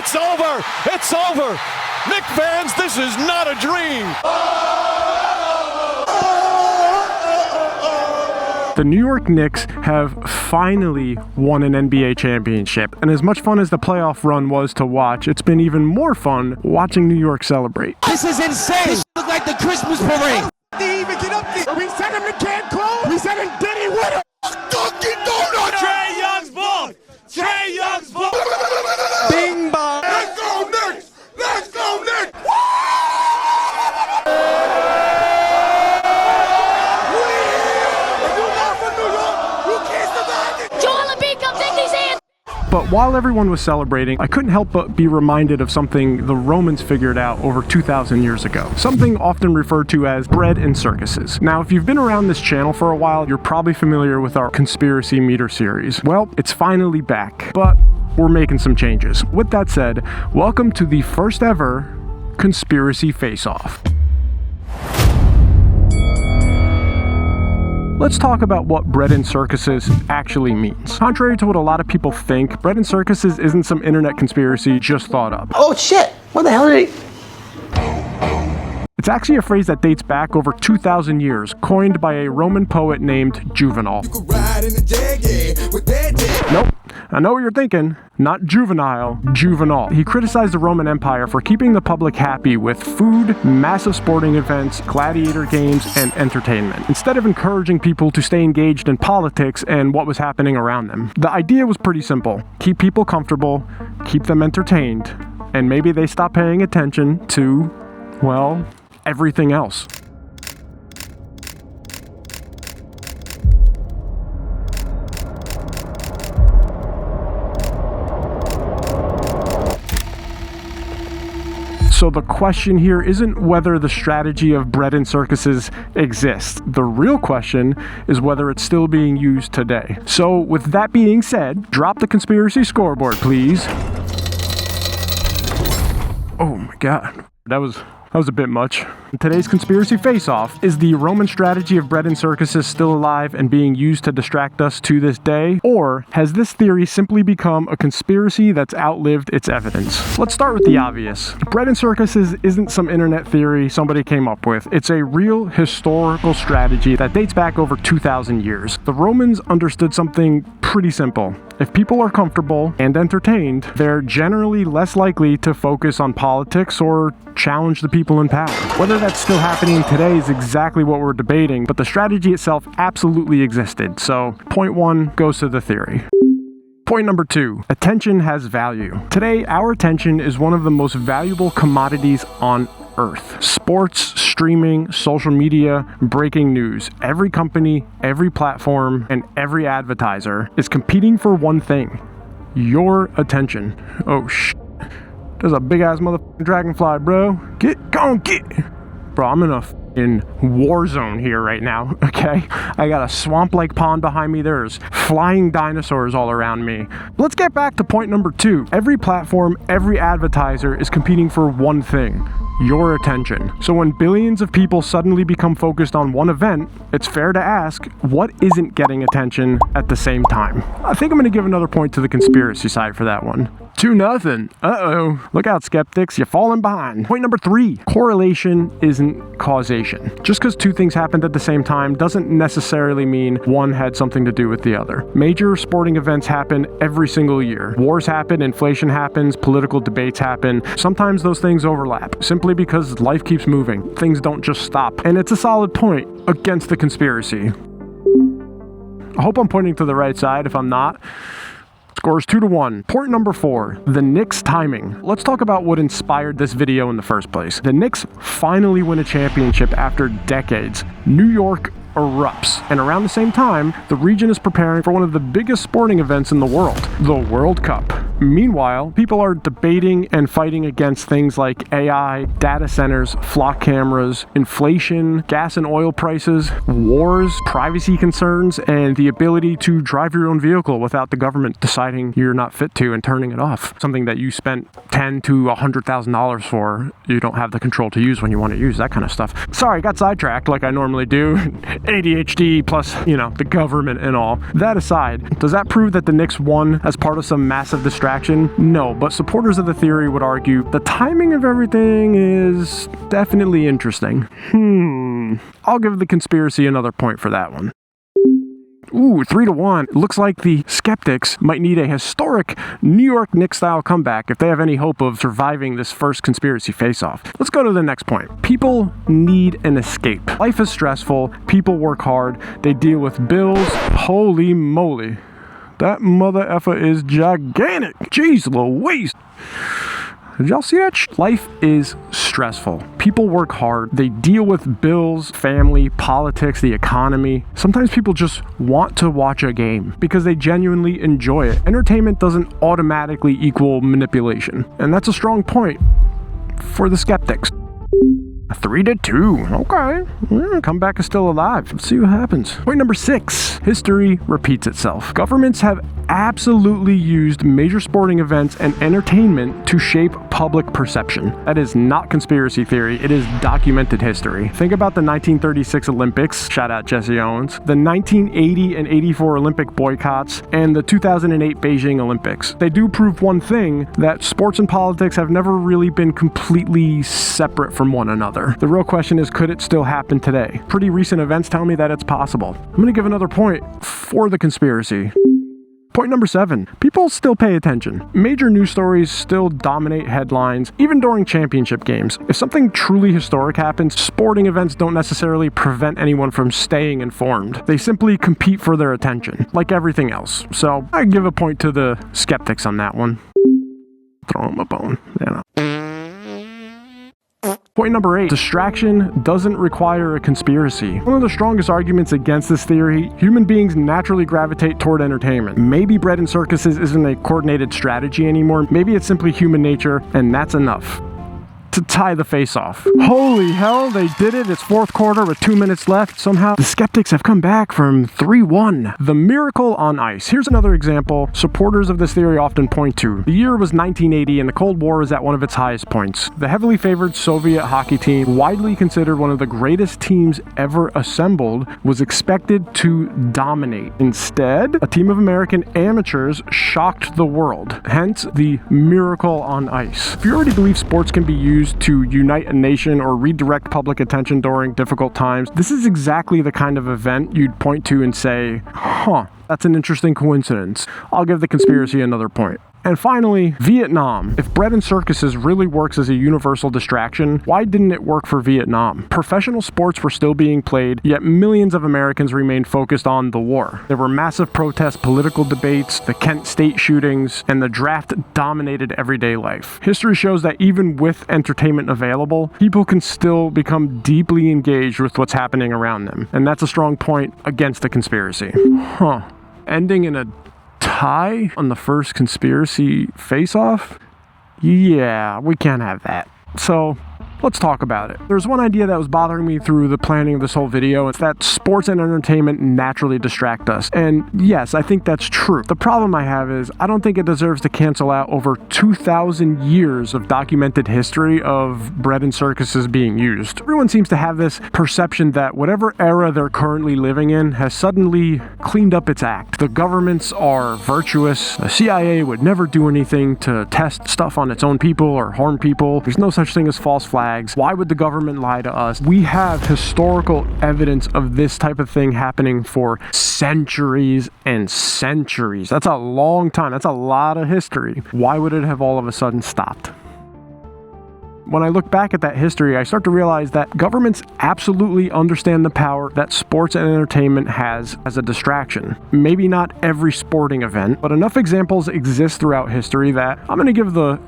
It's over. It's over. Knick fans, this is not a dream. The New York Knicks have finally won an NBA championship, and as much fun as the playoff run was to watch, it's been even more fun watching New York celebrate. This is insane. This look like the Christmas parade. They even get up there. We sent him to Cancun. We sent him Diddy with him. Dunkin' Donuts. Trae Young's ball. Trae Young's ball. Bing bong. Let's go Knicks. Let's go Knicks. But while everyone was celebrating, I couldn't help but be reminded of something the Romans figured out over 2,000 years ago. Something often referred to as bread and circuses. Now, if you've been around this channel for a while, you're probably familiar with our conspiracy meter series. Well, it's finally back, but we're making some changes. With that said, welcome to the first ever Conspiracy Face-Off. Let's talk about what bread and circuses actually means. Contrary to what a lot of people think, bread and circuses isn't some internet conspiracy just thought up. Oh shit! What the hell are they? It's actually a phrase that dates back over 2,000 years, coined by a Roman poet named Juvenal. You could ride in the jag, yeah, with that jag. Nope. I know what you're thinking. Not juvenile, Juvenal. He criticized the Roman Empire for keeping the public happy with food, massive sporting events, gladiator games, and entertainment, instead of encouraging people to stay engaged in politics and what was happening around them. The idea was pretty simple. Keep people comfortable, keep them entertained, and maybe they stop paying attention to, well, everything else. So the question here isn't whether the strategy of bread and circuses exists. The real question is whether it's still being used today. So with that being said, drop the conspiracy scoreboard, please. Oh my God, that was a bit much. Today's conspiracy face-off: is the Roman strategy of bread and circuses still alive and being used to distract us to this day? Or has this theory simply become a conspiracy that's outlived its evidence? Let's start with the obvious. Bread and circuses isn't some internet theory somebody came up with. It's a real historical strategy that dates back over 2,000 years. The Romans understood something pretty simple. If people are comfortable and entertained, they're generally less likely to focus on politics or challenge the people in power. Whether that's still happening today is exactly what we're debating, but the strategy itself absolutely existed. So, point one goes to the theory. Point number two, attention has value. Today, our attention is one of the most valuable commodities on Earth. Sports, streaming, social media, breaking news. Every company, every platform, and every advertiser is competing for one thing: your attention. Oh shit. There's a big ass motherfucking dragonfly, bro. Go and get. Bro, I'm in a fucking war zone here right now, okay? I got a swamp-like pond behind me. There's flying dinosaurs all around me. Let's get back to point number two. Every platform, every advertiser is competing for one thing: your attention. So when billions of people suddenly become focused on one event, it's fair to ask, what isn't getting attention at the same time? I think I'm gonna give another point to the conspiracy side for that one. 2-0. Uh-oh. Look out, skeptics, you're falling behind. Point number three, correlation isn't causation. Just because two things happened at the same time doesn't necessarily mean one had something to do with the other. Major sporting events happen every single year. Wars happen, inflation happens, political debates happen. Sometimes those things overlap, simply because life keeps moving. Things don't just stop. And it's a solid point against the conspiracy. I hope I'm pointing to the right side. If I'm not, scores 2-1. Point number four, the Knicks timing. Let's talk about what inspired this video in the first place. The Knicks finally win a championship after decades. New York erupts, and around the same time, the region is preparing for one of the biggest sporting events in the world, the World Cup. Meanwhile, people are debating and fighting against things like AI, data centers, flock cameras, inflation, gas and oil prices, wars, privacy concerns, and the ability to drive your own vehicle without the government deciding you're not fit to and turning it off. Something that you spent $10,000 to $100,000 for, you don't have the control to use when you want to use, that kind of stuff. Sorry, I got sidetracked like I normally do ADHD plus, the government and all. That aside, does that prove that the Knicks won as part of some massive distraction? No, but supporters of the theory would argue the timing of everything is definitely interesting. I'll give the conspiracy another point for that one. Ooh, 3-1. Looks like the skeptics might need a historic New York Knicks-style comeback if they have any hope of surviving this first conspiracy face-off. Let's go to the next point. People need an escape. Life is stressful. People work hard. They deal with bills. Holy moly. That mother effer is gigantic. Jeez Louise. Did y'all see that? Life is stressful. People work hard. They deal with bills, family, politics, the economy. Sometimes people just want to watch a game because they genuinely enjoy it. Entertainment doesn't automatically equal manipulation. And that's a strong point for the skeptics. 3-2. Okay. Yeah, comeback is still alive. Let's see what happens. Point number 6. History repeats itself. Governments have absolutely used major sporting events and entertainment to shape public perception. That is not conspiracy theory. It is documented history. Think about the 1936 Olympics. Shout out Jesse Owens. The 1980 and 84 Olympic boycotts and the 2008 Beijing Olympics. They do prove one thing, that sports and politics have never really been completely separate from one another. The real question is, could it still happen today? Pretty recent events tell me that it's possible. I'm going to give another point for the conspiracy. Point number 7. People still pay attention. Major news stories still dominate headlines, even during championship games. If something truly historic happens, sporting events don't necessarily prevent anyone from staying informed. They simply compete for their attention, like everything else. So I give a point to the skeptics on that one. Throw them a bone. Point number 8. Distraction doesn't require a conspiracy. One of the strongest arguments against this theory, human beings naturally gravitate toward entertainment. Maybe Bread and Circuses isn't a coordinated strategy anymore. Maybe it's simply human nature, and that's enough to tie the face-off. Holy hell, they did it. It's fourth quarter with 2 minutes left. Somehow, the skeptics have come back from 3-1. The miracle on ice. Here's another example supporters of this theory often point to. The year was 1980 and the Cold War was at one of its highest points. The heavily favored Soviet hockey team, widely considered one of the greatest teams ever assembled, was expected to dominate. Instead, a team of American amateurs shocked the world. Hence, the miracle on ice. If you already believe sports can be used to unite a nation or redirect public attention during difficult times, this is exactly the kind of event you'd point to and say, that's an interesting coincidence. I'll give the conspiracy another point. And finally, Vietnam. If Bread and Circuses really works as a universal distraction, why didn't it work for Vietnam? Professional sports were still being played, yet millions of Americans remained focused on the war. There were massive protests, political debates, the Kent State shootings, and the draft dominated everyday life. History shows that even with entertainment available, people can still become deeply engaged with what's happening around them. And that's a strong point against the conspiracy. Ending in a tie on the first conspiracy face-off? Yeah, we can't have that. So let's talk about it. There's one idea that was bothering me through the planning of this whole video. It's that sports and entertainment naturally distract us. And yes, I think that's true. The problem I have is I don't think it deserves to cancel out over 2,000 years of documented history of Bread and Circuses being used. Everyone seems to have this perception that whatever era they're currently living in has suddenly cleaned up its act. The governments are virtuous. The CIA would never do anything to test stuff on its own people or harm people. There's no such thing as false flags. Why would the government lie to us? We have historical evidence of this type of thing happening for centuries and centuries. That's a long time. That's a lot of history. Why would it have all of a sudden stopped? When I look back at that history, I start to realize that governments absolutely understand the power that sports and entertainment has as a distraction. Maybe not every sporting event, but enough examples exist throughout history that I'm going to give the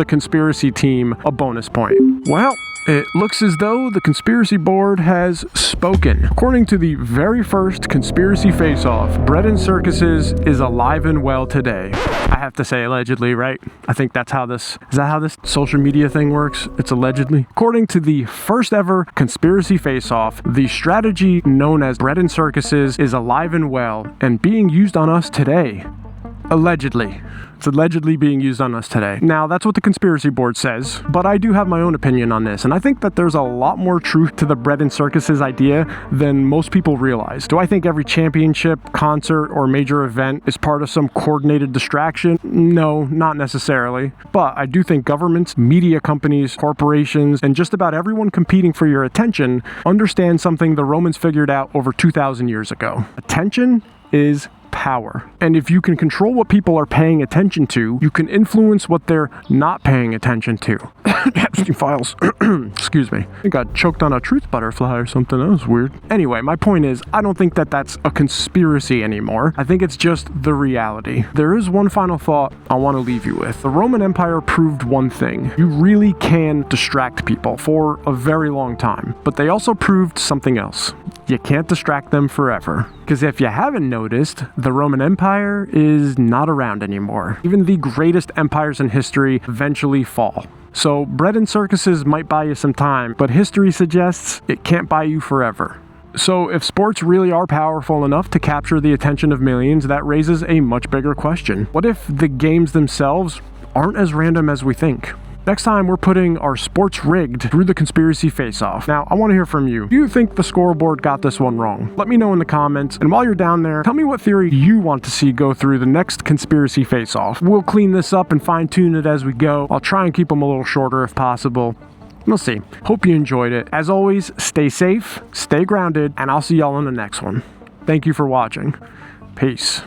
conspiracy team a bonus point. Well, it looks as though the conspiracy board has spoken. According to the very first conspiracy face-off, Bread and Circuses is alive and well today. I have to say allegedly, right? I think is that how this social media thing works? It's allegedly. According to the first ever conspiracy face-off, the strategy known as Bread and Circuses is alive and well and being used on us today. Allegedly. It's allegedly being used on us today. Now, that's what the conspiracy board says, but I do have my own opinion on this, and I think that there's a lot more truth to the Bread and Circuses idea than most people realize. Do I think every championship, concert, or major event is part of some coordinated distraction? No, not necessarily. But I do think governments, media companies, corporations, and just about everyone competing for your attention understand something the Romans figured out over 2,000 years ago. Attention is power. And if you can control what people are paying attention to, you can influence what they're not paying attention to. Epstein files. Excuse me. I got choked on a truth butterfly or something. That was weird. Anyway, my point is, I don't think that that's a conspiracy anymore. I think it's just the reality. There is one final thought I want to leave you with. The Roman Empire proved one thing. You really can distract people for a very long time. But they also proved something else. You can't distract them forever. Because if you haven't noticed, the Roman Empire is not around anymore. Even the greatest empires in history eventually fall. So Bread and Circuses might buy you some time, but history suggests it can't buy you forever. So if sports really are powerful enough to capture the attention of millions, that raises a much bigger question. What if the games themselves aren't as random as we think? Next time, we're putting our sports rigged through the conspiracy face-off. Now, I want to hear from you. Do you think the scoreboard got this one wrong? Let me know in the comments. And while you're down there, tell me what theory you want to see go through the next conspiracy face-off. We'll clean this up and fine-tune it as we go. I'll try and keep them a little shorter if possible. We'll see. Hope you enjoyed it. As always, stay safe, stay grounded, and I'll see y'all in the next one. Thank you for watching. Peace.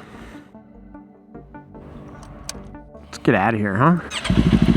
Let's get out of here, huh?